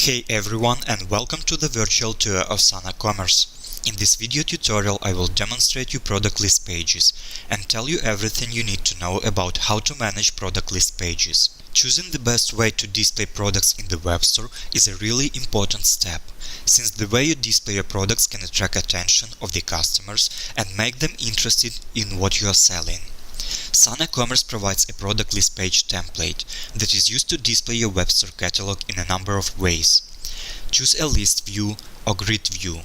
Hey everyone, and welcome to the virtual tour of Sana Commerce. In this video tutorial I will demonstrate you product list pages and tell you everything you need to know about how to manage product list pages. Choosing the best way to display products in the web store is a really important step, since the way you display your products can attract attention of the customers and make them interested in what you are selling. Sana Commerce provides a product list page template that is used to display your web store catalog in a number of ways. Choose a list view or grid view.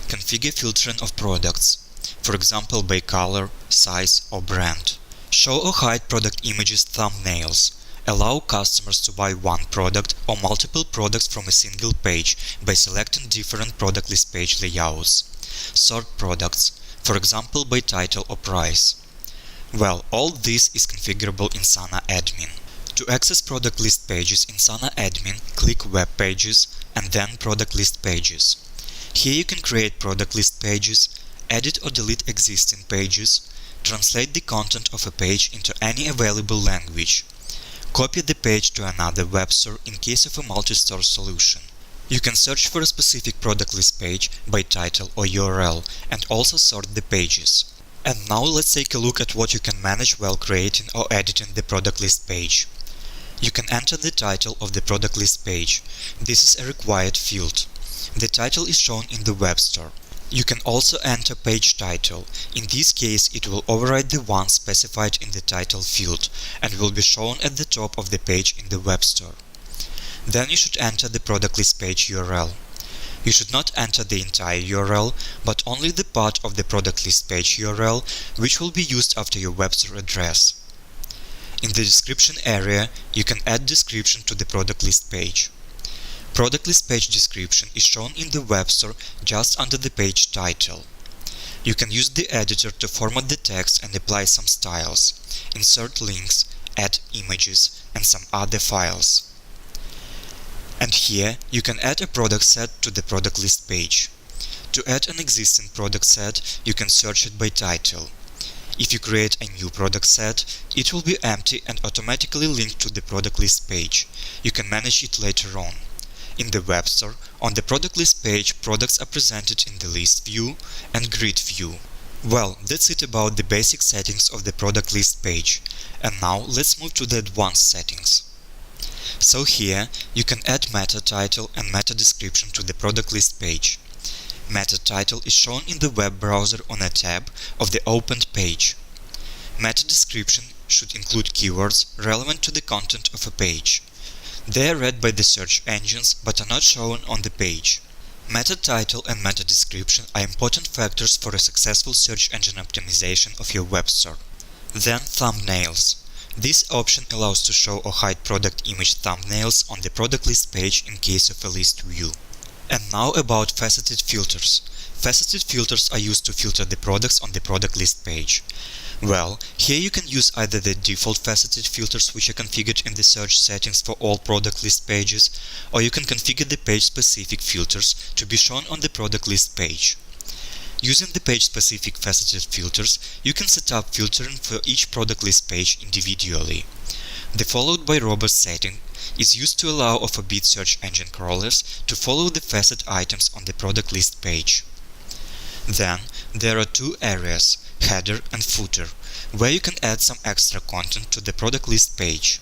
Configure filtering of products, for example by color, size or brand. Show or hide product images, thumbnails. Allow customers to buy one product or multiple products from a single page by selecting different product list page layouts. Sort products, for example by title or price. Well, all this is configurable in Sana Admin. To access product list pages in Sana Admin, click Web Pages and then Product List Pages. Here you can create product list pages, edit or delete existing pages, translate the content of a page into any available language, copy the page to another web store in case of a multi-store solution. You can search for a specific product list page by title or URL and also sort the pages. And now let's take a look at what you can manage while creating or editing the product list page. You can enter the title of the product list page. This is a required field. The title is shown in the web store. You can also enter page title. In this case, it will override the one specified in the title field and will be shown at the top of the page in the web store. Then you should enter the product list page URL. You should not enter the entire URL, but only the part of the product list page URL which will be used after your web store address. In the description area, you can add description to the product list page. Product list page description is shown in the web store just under the page title. You can use the editor to format the text and apply some styles, insert links, add images, and some other files. And here you can add a product set to the product list page. To add an existing product set, you can search it by title. If you create a new product set, it will be empty and automatically linked to the product list page. You can manage it later on. In the web store, on the product list page, products are presented in the list view and grid view. Well, that's it about the basic settings of the product list page. And now let's move to the advanced settings. So here, you can add meta title and meta description to the product list page. Meta title is shown in the web browser on a tab of the opened page. Meta description should include keywords relevant to the content of a page. They are read by the search engines but are not shown on the page. Meta title and meta description are important factors for a successful search engine optimization of your web store. Then thumbnails. This option allows to show or hide product image thumbnails on the product list page in case of a list view. And now about faceted filters. Faceted filters are used to filter the products on the product list page. Well, here you can use either the default faceted filters which are configured in the search settings for all product list pages, or you can configure the page-specific filters to be shown on the product list page. Using the page-specific faceted filters, you can set up filtering for each product list page individually. The followed by robust setting is used to allow offbeat search engine crawlers to follow the facet items on the product list page. Then, there are two areas, header and footer, where you can add some extra content to the product list page.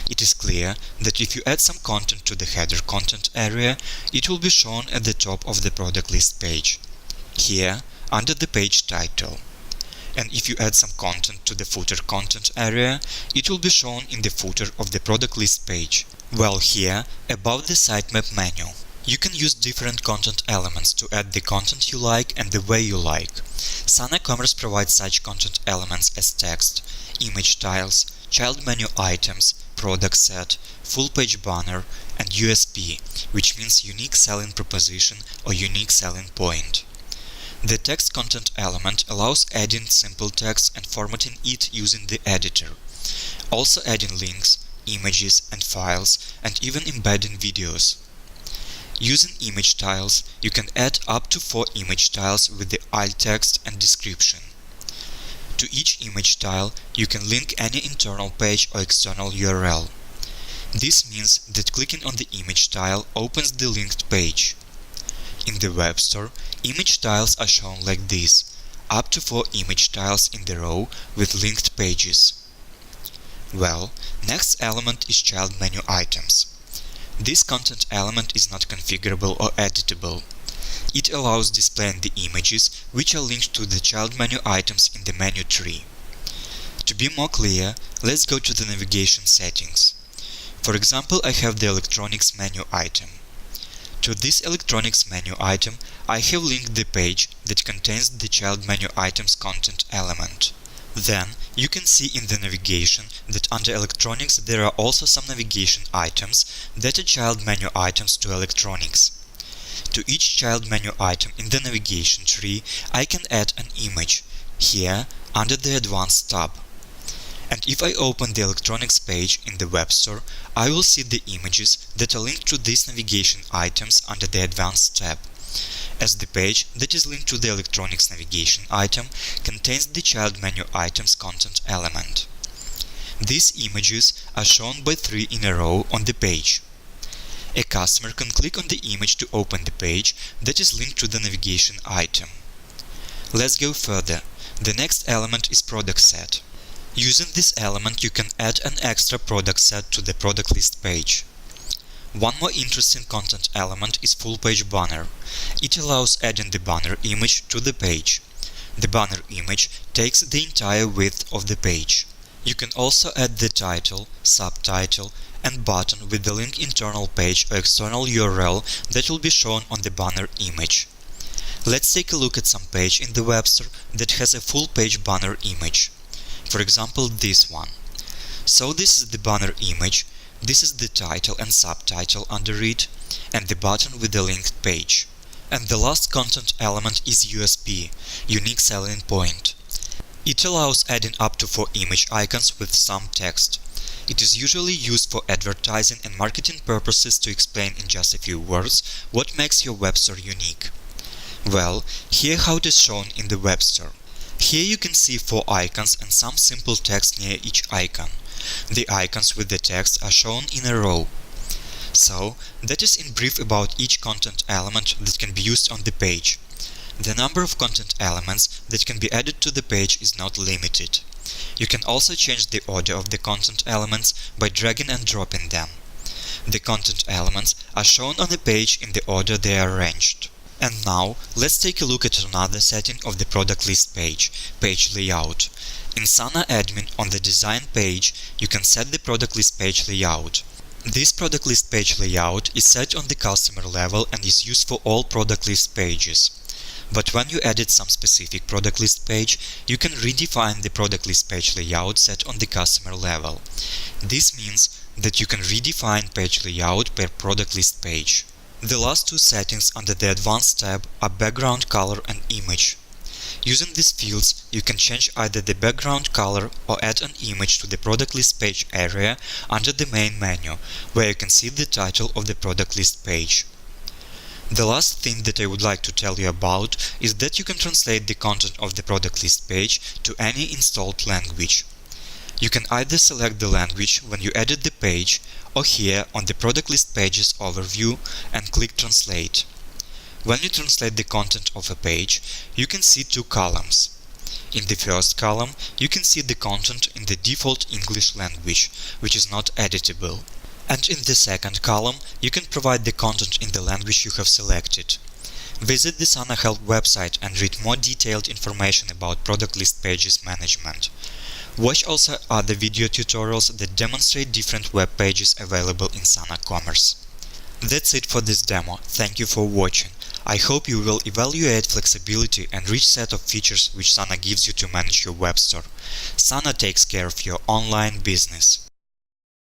It is clear that if you add some content to the header content area, it will be shown at the top of the product list page. Here, under the page title. And if you add some content to the footer content area, it will be shown in the footer of the product list page. Well, here, above the sitemap menu. You can use different content elements to add the content you like and the way you like. Sana Commerce provides such content elements as text, image tiles, child menu items, product set, full page banner, and USP, which means unique selling proposition or unique selling point. The text content element allows adding simple text and formatting it using the editor, also adding links, images and files, and even embedding videos. Using image tiles, you can add up to 4 image tiles with the alt text and description. To each image tile, you can link any internal page or external URL. This means that clicking on the image tile opens the linked page. In the web store, image tiles are shown like this, up to 4 image tiles in the row with linked pages. Well, next element is child menu items. This content element is not configurable or editable. It allows displaying the images which are linked to the child menu items in the menu tree. To be more clear, let's go to the navigation settings. For example, I have the electronics menu item. To this electronics menu item, I have linked the page that contains the child menu items content element. Then, you can see in the navigation that under electronics there are also some navigation items that are child menu items to electronics. To each child menu item in the navigation tree, I can add an image, here under the Advanced tab. And if I open the electronics page in the web store, I will see the images that are linked to these navigation items under the Advanced tab, as the page that is linked to the electronics navigation item contains the child menu items content element. These images are shown by 3 in a row on the page. A customer can click on the image to open the page that is linked to the navigation item. Let's go further. The next element is product set. Using this element, you can add an extra product set to the product list page. One more interesting content element is full page banner. It allows adding the banner image to the page. The banner image takes the entire width of the page. You can also add the title, subtitle, and button with the link internal page or external URL that will be shown on the banner image. Let's take a look at some page in the web store that has a full page banner image. For example, this one. So this is the banner image, this is the title and subtitle under it, and the button with the linked page. And the last content element is USP, Unique Selling Point. It allows adding up to 4 image icons with some text. It is usually used for advertising and marketing purposes to explain in just a few words what makes your web store unique. Well, here how it is shown in the web store. Here you can see 4 icons and some simple text near each icon. The icons with the text are shown in a row. So, that is in brief about each content element that can be used on the page. The number of content elements that can be added to the page is not limited. You can also change the order of the content elements by dragging and dropping them. The content elements are shown on the page in the order they are arranged. And now, let's take a look at another setting of the product list page, page layout. In Sana Admin, on the design page, you can set the product list page layout. This product list page layout is set on the customer level and is used for all product list pages. But when you edit some specific product list page, you can redefine the product list page layout set on the customer level. This means that you can redefine page layout per product list page. The last 2 settings under the Advanced tab are background color and image. Using these fields, you can change either the background color or add an image to the product list page area under the main menu, where you can see the title of the product list page. The last thing that I would like to tell you about is that you can translate the content of the product list page to any installed language. You can either select the language when you edit the page, or here on the product list pages overview and click Translate. When you translate the content of a page, you can see 2 columns. In the first column, you can see the content in the default English language, which is not editable. And in the second column, you can provide the content in the language you have selected. Visit the Sana Help website and read more detailed information about product list pages management. Watch also other video tutorials that demonstrate different web pages available in Sana Commerce. That's it for this demo. Thank you for watching. I hope you will evaluate flexibility and rich set of features which Sana gives you to manage your web store. Sana takes care of your online business.